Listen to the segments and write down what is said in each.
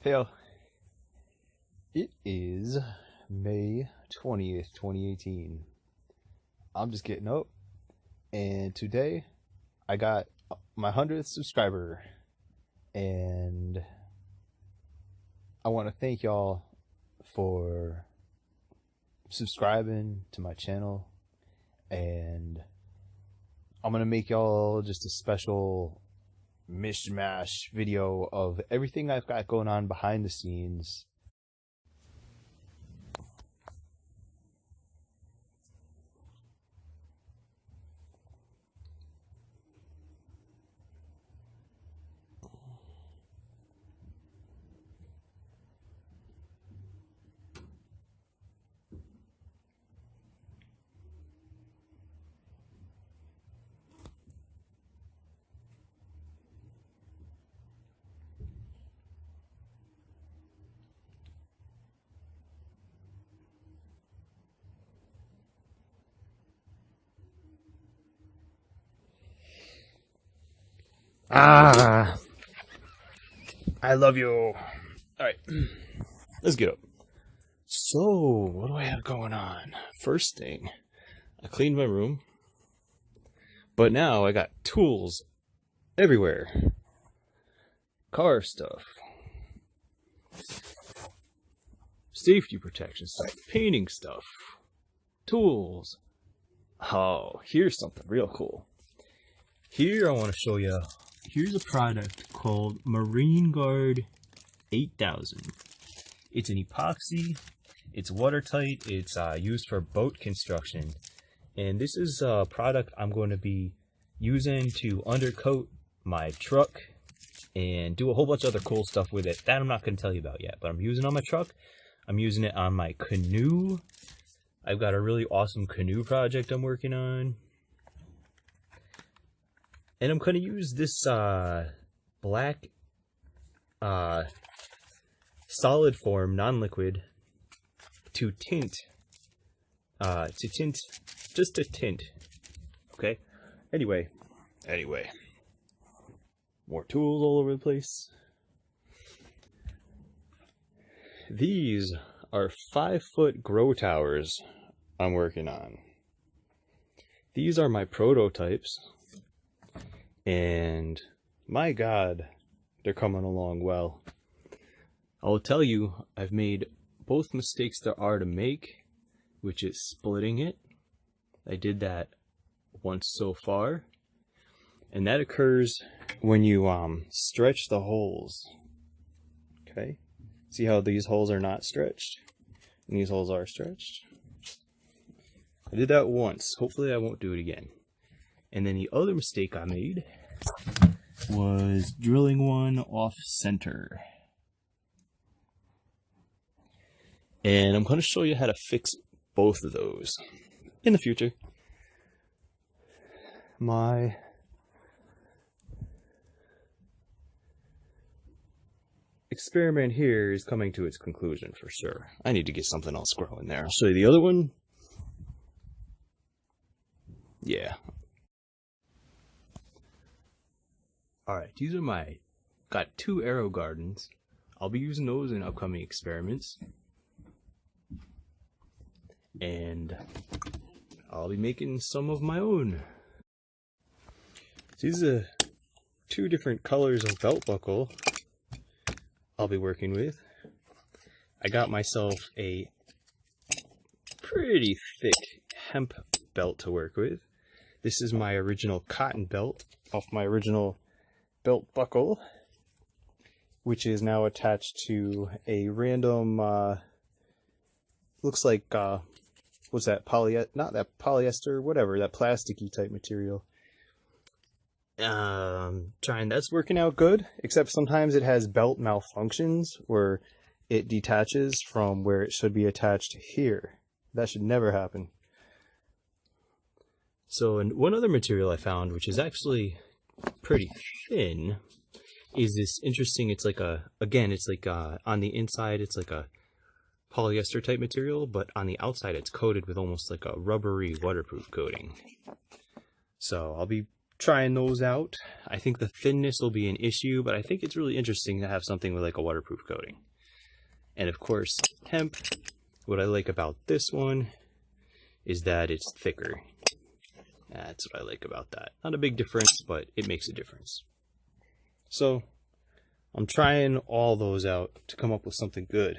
Hey, y'all. It is May 20th, 2018. I'm just getting up, and today I got my 100th subscriber, and I want to thank y'all for subscribing to my channel, and I'm gonna make y'all just a special mishmash video of everything I've got going on behind the scenes. I love you. Alright, let's get up. So, what do I have going on? First thing, I cleaned my room, but now I got tools everywhere. Car stuff, safety protection stuff, painting stuff, tools. Oh, here's something real cool. Here I want to show you. Here's a product called Marine Guard 8000. It's an epoxy, it's watertight, it's used for boat construction. And this is a product I'm going to be using to undercoat my truck and do a whole bunch of other cool stuff with it that I'm not going to tell you about yet. But I'm using it on my truck, I'm using it on my canoe. I've got a really awesome canoe project I'm working on. And I'm going to use this black solid form, non-liquid, to tint, just to tint, okay? Anyway, more tools all over the place. These are 5-foot grow towers I'm working on. These are my prototypes. And my God, they're coming along well. I'll tell you, I've made both mistakes there are to make, which is splitting it. I did that once so far. And that occurs when you stretch the holes. Okay? See how these holes are not stretched? And these holes are stretched? I did that once. Hopefully I won't do it again. And then the other mistake I made was drilling one off center. And I'm going to show you how to fix both of those in the future. My experiment here is coming to its conclusion for sure. I need to get something else growing there. I'll show you the other one. Yeah. Alright, these are got 2 arrow gardens. I'll be using those in upcoming experiments. And I'll be making some of my own. These are 2 different colors of belt buckle I'll be working with. I got myself a pretty thick hemp belt to work with. This is my original cotton belt off my original belt buckle, which is now attached to a random looks like what's that, not that polyester, whatever, that plasticky type material. That's working out good, except sometimes it has belt malfunctions where it detaches from where it should be attached here. That should never happen. So, and one other material I found, which is actually pretty thin, is this interesting, it's like on the inside it's like a polyester type material, but on the outside it's coated with almost like a rubbery waterproof coating. So I'll be trying those out. I think the thinness will be an issue, but I think it's really interesting to have something with like a waterproof coating. And of course, hemp, what I like about this one is that it's thicker. That's what I like about that. Not a big difference, but it makes a difference. So I'm trying all those out to come up with something good.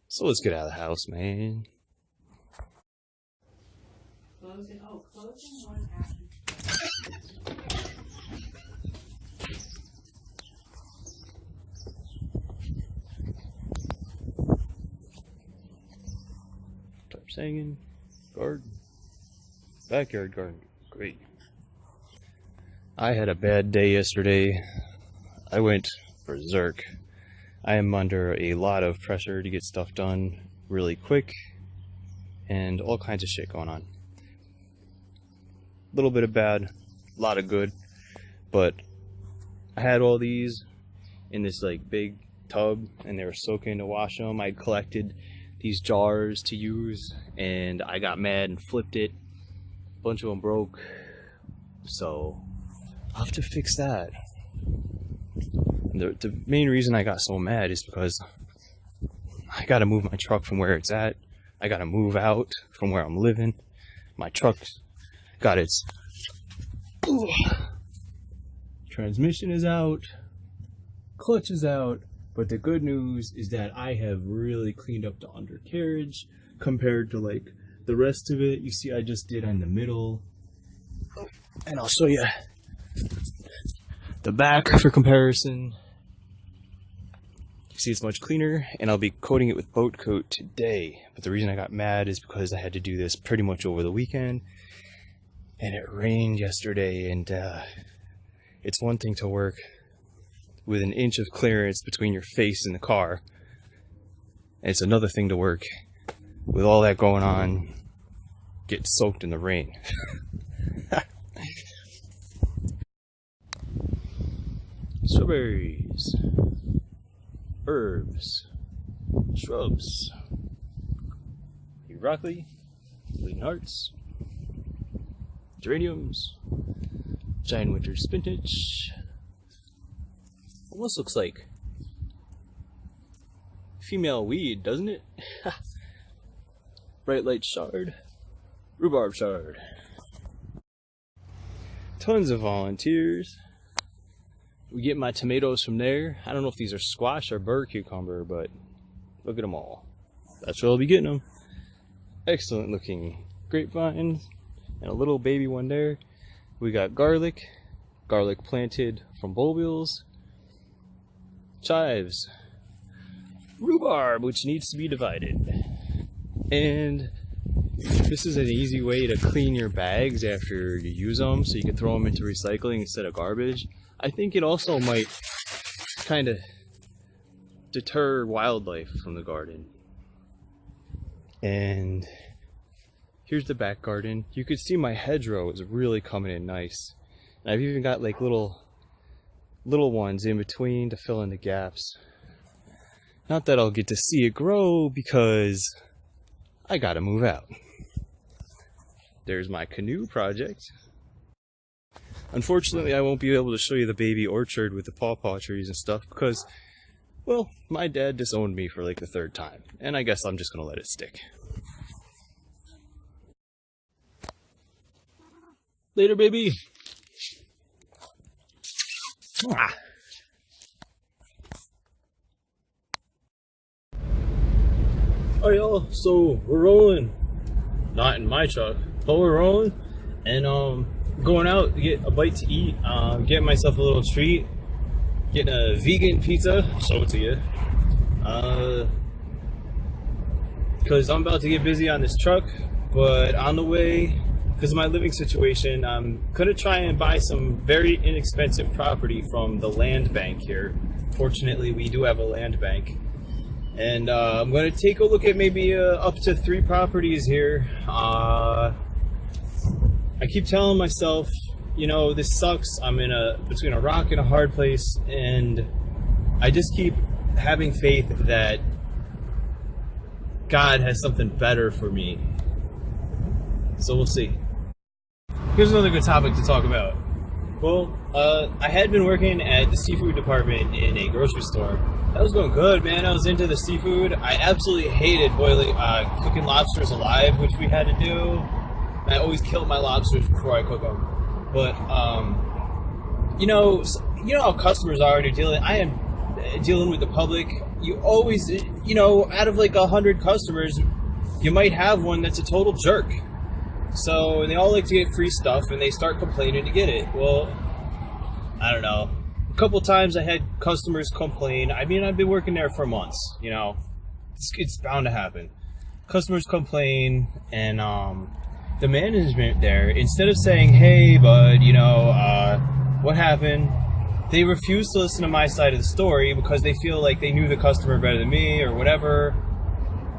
So let's get out of the house, man. Closing, oh, closing one after. Tarps hanging, garden, backyard garden, great. I had a bad day yesterday. I went berserk. I am under a lot of pressure to get stuff done really quick and all kinds of shit going on. A little bit of bad, a lot of good, but I had all these in this like big tub and they were soaking to wash them. I collected these jars to use and I got mad and flipped it. A bunch of them broke, so I'll have to fix that. The main reason I got so mad is because I gotta move my truck from where it's at. I gotta move out from where I'm living. My truck got its transmission is out, clutch is out, but the good news is that I have really cleaned up the undercarriage compared to like the rest of it. You see, I just did on the middle, and I'll show you the back for comparison. You see it's much cleaner, and I'll be coating it with boat coat today. But the reason I got mad is because I had to do this pretty much over the weekend, and it rained yesterday, and it's one thing to work with an inch of clearance between your face and the car. It's another thing to work with all that going on, get soaked in the rain. Strawberries, herbs, shrubs, broccoli, green hearts, geraniums, giant winter spinach. Almost looks like female weed, doesn't it? Bright light chard, rhubarb chard. Tons of volunteers. We get my tomatoes from there. I don't know if these are squash or bird cucumber, but look at them all. That's where I'll be getting them. Excellent looking grapevines and a little baby one there. We got garlic planted from bulbils, chives, rhubarb, which needs to be divided. And this is an easy way to clean your bags after you use them, so you can throw them into recycling instead of garbage. I think it also might kind of deter wildlife from the garden. And here's the back garden. You could see my hedgerow is really coming in nice. And I've even got like little ones in between to fill in the gaps. Not that I'll get to see it grow because I gotta move out. There's my canoe project. Unfortunately, I won't be able to show you the baby orchard with the pawpaw trees and stuff because, well, my dad disowned me for like the third time, and I guess I'm just gonna let it stick. Later, baby. Ah. Alright, y'all, so we're rolling. Not in my truck, but we're rolling, and going out to get a bite to eat, getting myself a little treat, getting a vegan pizza, show it to you, because I'm about to get busy on this truck, but on the way, because of my living situation, I'm gonna try and buy some very inexpensive property from the land bank here. Fortunately, we do have a land bank, and I'm gonna take a look at maybe up to 3 properties here. I keep telling myself, you know, this sucks. I'm in between a rock and a hard place, and I just keep having faith that God has something better for me. So we'll see. here's another good topic to talk about. Well, I had been working at the seafood department in a grocery store. That was going good, man. I was into the seafood. I absolutely hated cooking lobsters alive, which we had to do. I always kill my lobsters before I cook them. But, you know how customers are when you're dealing. I am dealing with the public. You always, out of like 100 customers, you might have one that's a total jerk. So they all like to get free stuff, and they start complaining to get it. Well, I don't know. A couple times I had customers complain. I mean, I've been working there for months. It's bound to happen. Customers complain, and the management there, instead of saying, "Hey, bud, what happened?" They refuse to listen to my side of the story because they feel like they knew the customer better than me or whatever.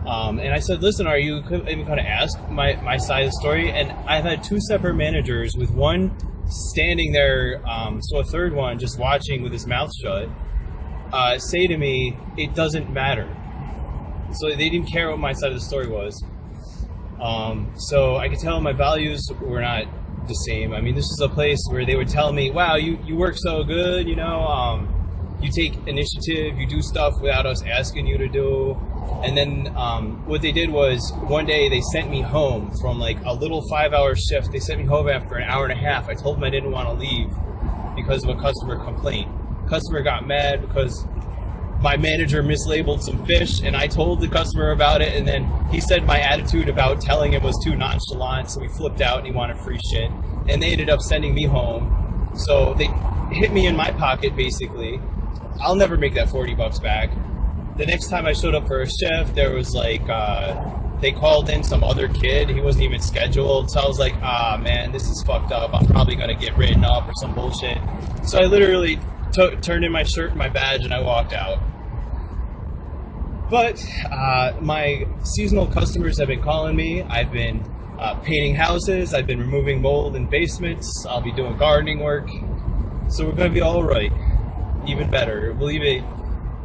And I said, listen, are you even going to ask my side of the story? And I've had two separate managers, with one standing there, so a third one just watching with his mouth shut, say to me, it doesn't matter. So they didn't care what my side of the story was. So I could tell my values were not the same. I mean, this is a place where they would tell me, wow, you work so good, you take initiative, you do stuff without us asking you to do. And then what they did was, one day they sent me home from like a little 5-hour shift. They sent me home after an hour and a half. I told them I didn't want to leave because of a customer complaint. Customer got mad because my manager mislabeled some fish, and I told the customer about it, and then he said my attitude about telling him was too nonchalant, so he flipped out and he wanted free shit. And they ended up sending me home. So they hit me in my pocket, basically. I'll never make that $40 back. The next time I showed up for a shift, there was like, they called in some other kid. He wasn't even scheduled. So I was like, man, this is fucked up. I'm probably going to get written up or some bullshit. So I literally turned in my shirt and my badge and I walked out. But my seasonal customers have been calling me. I've been painting houses. I've been removing mold in basements. I'll be doing gardening work. So we're going to be all right. Even better. Believe it.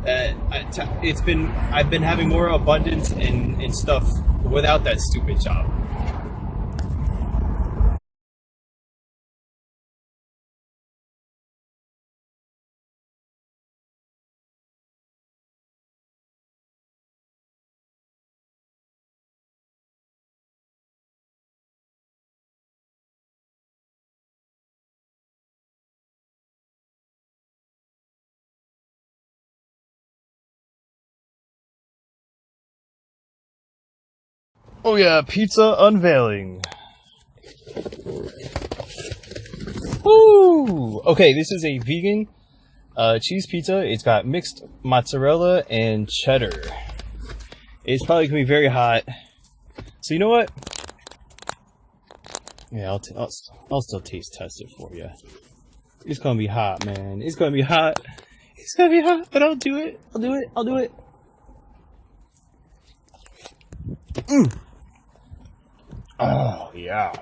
I've been having more abundance in stuff without that stupid job. Oh yeah, pizza unveiling. Woo! Okay, this is a vegan cheese pizza. It's got mixed mozzarella and cheddar. It's probably gonna be very hot. So you know what? Yeah, I'll still taste test it for you. It's gonna be hot, man. It's gonna be hot. It's gonna be hot, but I'll do it. I'll do it. I'll do it. Mm. Oh, yeah.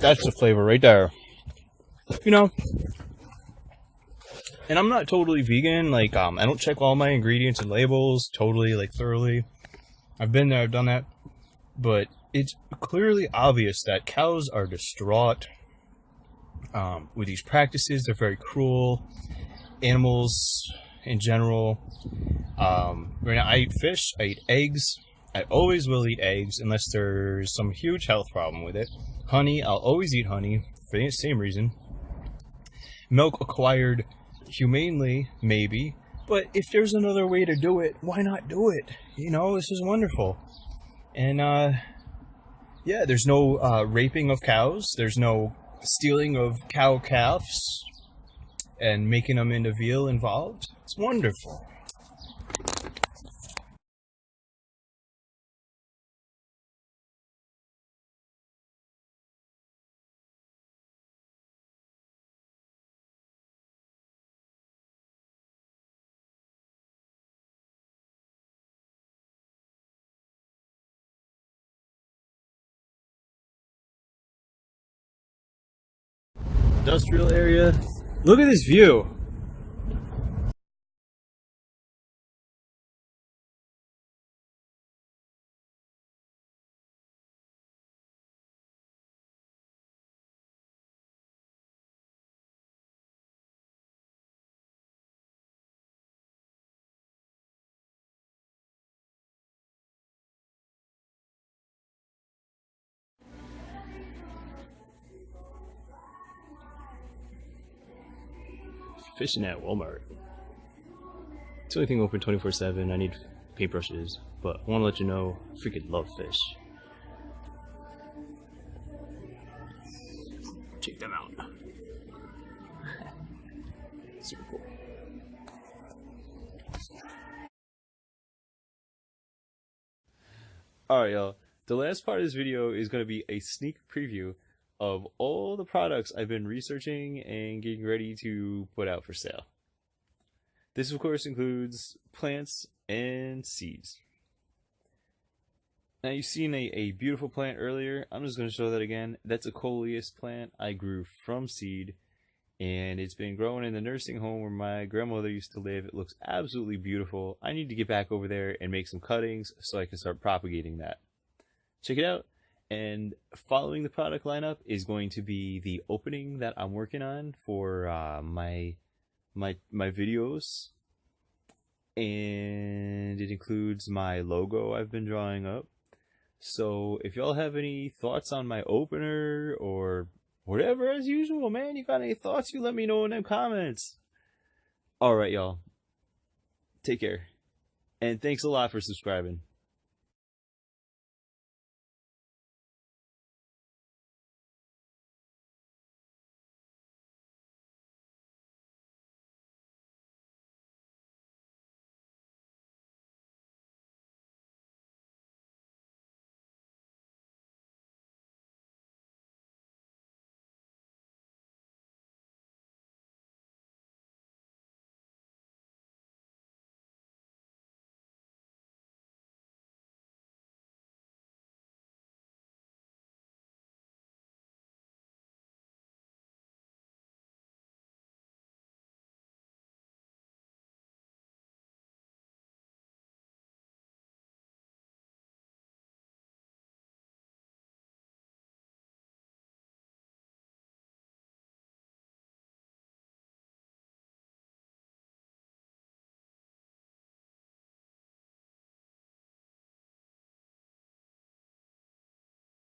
That's the flavor right there. And I'm not totally vegan. Like, I don't check all my ingredients and labels totally, like, thoroughly. I've been there, I've done that. But it's clearly obvious that cows are distraught with these practices. They're very cruel. Animals in general. When I eat fish, I eat eggs. I always will eat eggs unless there's some huge health problem with it. Honey, I'll always eat honey for the same reason. Milk acquired humanely, maybe. But if there's another way to do it, why not do it? This is wonderful. And, yeah, there's no raping of cows. There's no stealing of cow calves and making them into veal involved. It's wonderful. Industrial area. Look at this view. Fishing at Walmart. It's the only thing open 24/7. I need paintbrushes, but I want to let you know I freaking love fish. Check them out. Super cool. Alright, y'all. The last part of this video is going to be a sneak preview of all the products I've been researching and getting ready to put out for sale. This, of course, includes plants and seeds. Now, you've seen a beautiful plant earlier. I'm just going to show that again. That's a coleus plant I grew from seed, and it's been growing in the nursing home where my grandmother used to live. It looks absolutely beautiful. I need to get back over there and make some cuttings so I can start propagating that. Check it out. And following the product lineup is going to be the opening that I'm working on for my videos, and it includes my logo I've been drawing up. So if y'all have any thoughts on my opener or whatever, as usual, man, you got any thoughts, you let me know in them comments. Alright, y'all. Take care. And thanks a lot for subscribing.